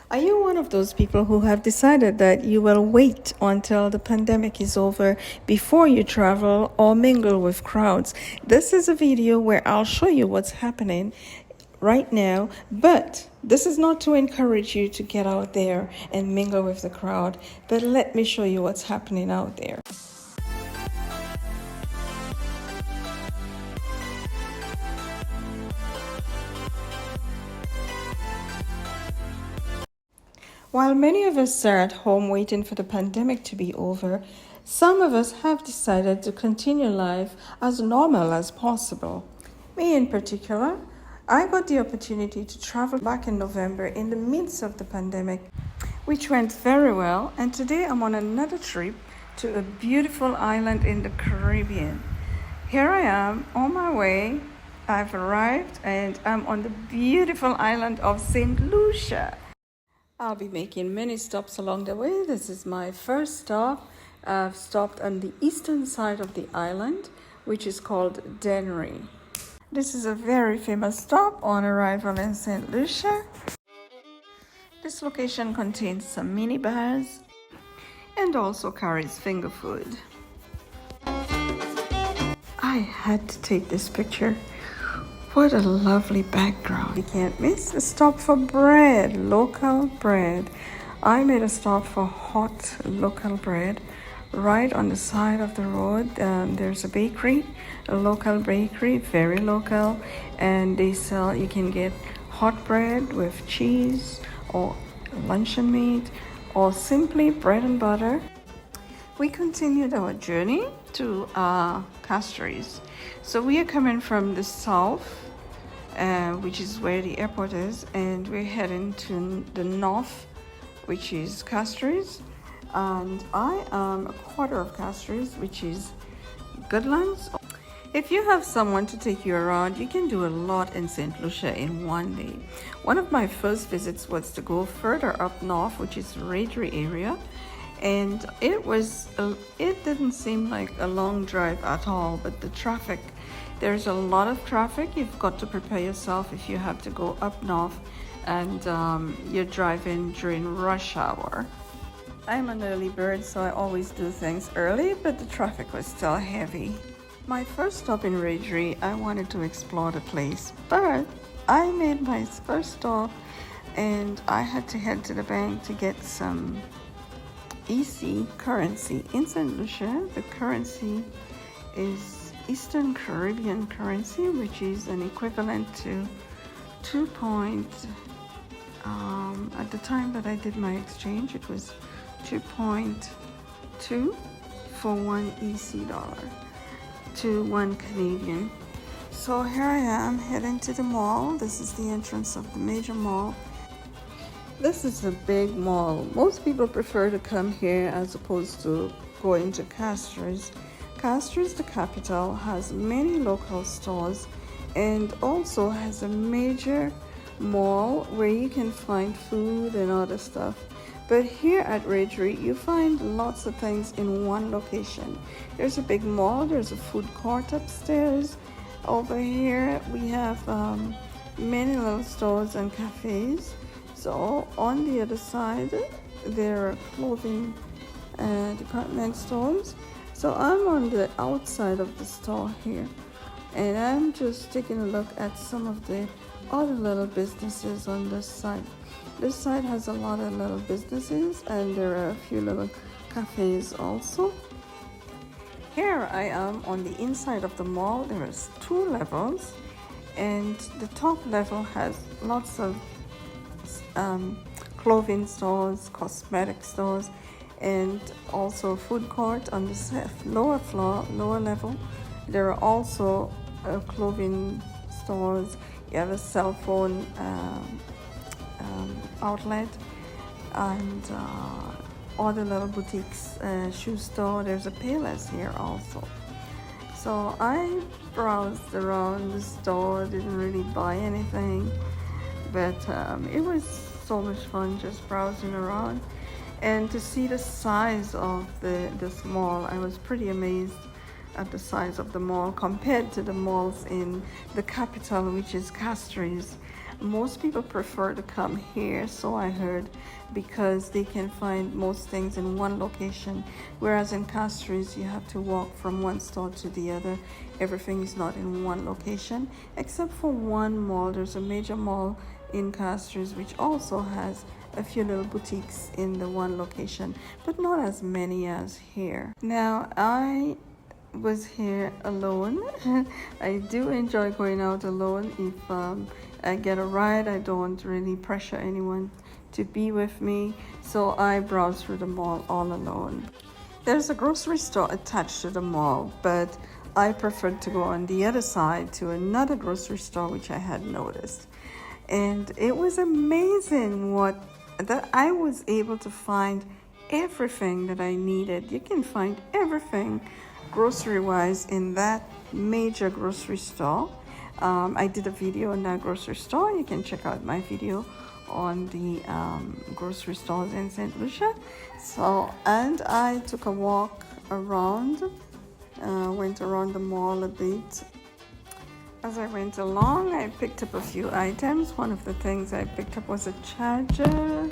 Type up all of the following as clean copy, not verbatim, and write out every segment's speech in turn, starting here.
Are you one of those people who have decided that you will wait until the pandemic is over before you travel or mingle with crowds? This is a video where I'll show you what's happening right now, but this is not to encourage you to get out there and mingle with the crowd, but let me show you what's happening out there. While many of us are at home waiting for the pandemic to be over, some of us have decided to continue life as normal as possible. Me in particular, I got the opportunity to travel back in November in the midst of the pandemic, which went very well, and today I'm on another trip to a beautiful island in the Caribbean. Here I am on my way. I've arrived and I'm on the beautiful island of St Lucia. I'll be making many stops along the way. This is my first stop. I've stopped on the eastern side of the island, which is called Dennery. This is a very famous stop on arrival in St Lucia. This location contains some mini bars and also carries finger food. I had to take this picture. What a lovely background. You can't miss a stop for bread, local bread. I made a stop for hot local bread right on the side of the road. There's a bakery, a local bakery, very local, and they sell, you can get hot bread with cheese or luncheon meat or simply bread and butter. We continued our journey to Castries. So we are coming from the south, which is where the airport is, and we're heading to the north, which is Castries. And I am a quarter of Castries, which is Goodlands. If you have someone to take you around, you can do a lot in St. Lucia in one day. One of my first visits was to go further up north, which is Raidry area. And it didn't seem like a long drive at all, but the traffic, there's a lot of traffic. You've got to prepare yourself if you have to go up north and you're driving during rush hour. I'm an early bird, so I always do things early, but the traffic was still heavy. My first stop in Raidry, I wanted to explore the place, but I made my first stop and I had to head to the bank to get some EC currency. In St. Lucia, the currency is Eastern Caribbean currency, which is an equivalent to 2 point, at the time that I did my exchange, it was 2.2 for one EC dollar to 1 Canadian. So here I am heading to the mall. This is the entrance of the major mall. This is a big mall. Most people prefer to come here as opposed to going to Castries. Castries, the capital, has many local stores and also has a major mall where you can find food and other stuff. But here at Raidry, you find lots of things in one location. There's a big mall, there's a food court upstairs. Over here, we have many little stores and cafes. So on the other side, there are clothing department stores. So I'm on the outside of the store here, and I'm just taking a look at some of the other little businesses on this side. This side has a lot of little businesses, and there are a few little cafes also. Here I am on the inside of the mall. There is 2 levels, and the top level has lots of clothing stores, cosmetic stores, and also food court. On the lower floor, lower level, there are also clothing stores. You have a cell phone outlet and other little boutiques, shoe store. There's a Payless here also. So I browsed around the store, didn't really buy anything, but it was so much fun just browsing around and to see the size of this mall. I was pretty amazed at the size of the mall compared to the malls in the capital, which is Castries. Most people prefer to come here, so I heard, because they can find most things in one location, whereas in Castries you have to walk from one store to the other. Everything is not in one location except for one mall. There's a major mall in Castries which also has a few little boutiques in the one location, but not as many as here. Now, I was here alone. I do enjoy going out alone. If I get a ride, I don't really pressure anyone to be with me, so I browse through the mall all alone. There's a grocery store attached to the mall, but I preferred to go on the other side to another grocery store which I had noticed, and it was amazing that I was able to find everything that I needed. You can find everything grocery wise in that major grocery store. I did a video on that grocery store. You can check out my video on the grocery stores in St Lucia. And I took a walk around, went around the mall a bit. As I went along, I picked up a few items. One of the things I picked up was a charger,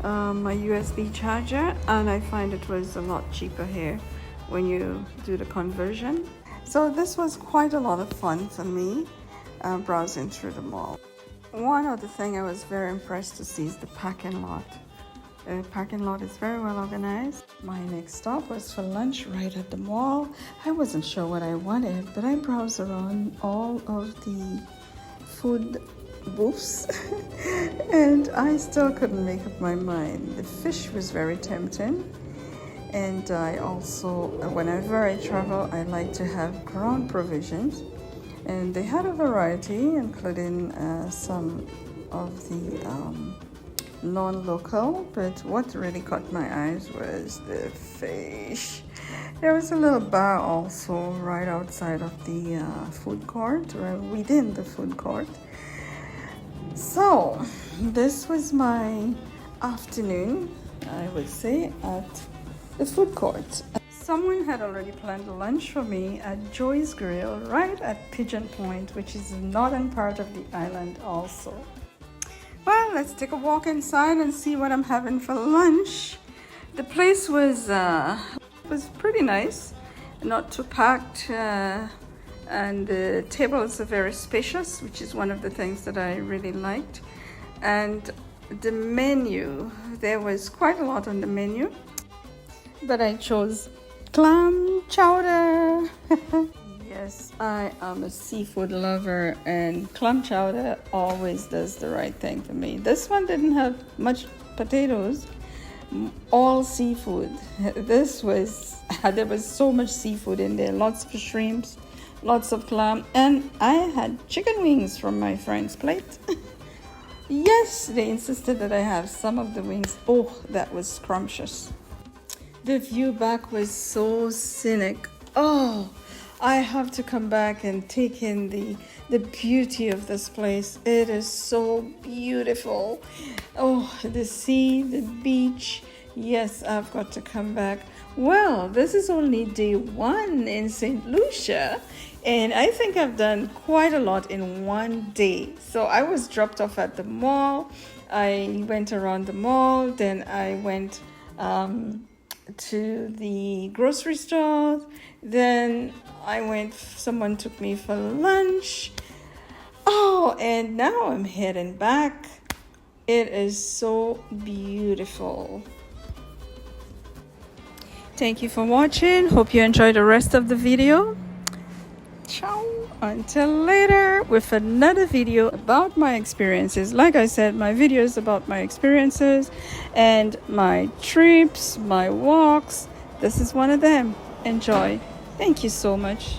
my USB charger, and I find it was a lot cheaper here when you do the conversion. So this was quite a lot of fun for me, browsing through the mall. One other thing I was very impressed to see is the parking lot. The parking lot is very well organized. My next stop was for lunch right at the mall. I wasn't sure what I wanted, but I browsed around all of the food booths and I still couldn't make up my mind. The fish was very tempting, and I also, whenever I travel, I like to have ground provisions, and they had a variety, including some of the non-local, but what really caught my eyes was the fish. There was a little bar also right outside of the food court, or within the food court. So this was my afternoon, I would say, at the food court. Someone had already planned a lunch for me at Joy's Grill right at Pigeon Point, which is the northern part of the island also. Well, let's take a walk inside and see what I'm having for lunch. The place was pretty nice, not too packed, and the tables are very spacious, which is one of the things that I really liked. And the menu, there was quite a lot on the menu, but I chose clam chowder. Yes, I am a seafood lover, and clam chowder always does the right thing for me. This one didn't have much potatoes, all seafood. There was so much seafood in there, lots of shrimps, lots of clam, and I had chicken wings from my friend's plate. Yes, they insisted that I have some of the wings. Oh, that was scrumptious. The view back was so scenic. Oh, I have to come back and take in the beauty of this place. It is so beautiful. Oh, the sea, the beach. Yes, I've got to come back. Well, this is only day one in St. Lucia, and I think I've done quite a lot in one day. So I was dropped off at the mall. I went around the mall, then I went to the grocery store, then someone took me for lunch. Oh, and now I'm heading back. It is so beautiful. Thank you for watching. Hope you enjoyed the rest of the video. Ciao. Until later with another video about my experiences. Like I said, my videos about my experiences and my trips, my walks. This is one of them. Enjoy. Thank you so much.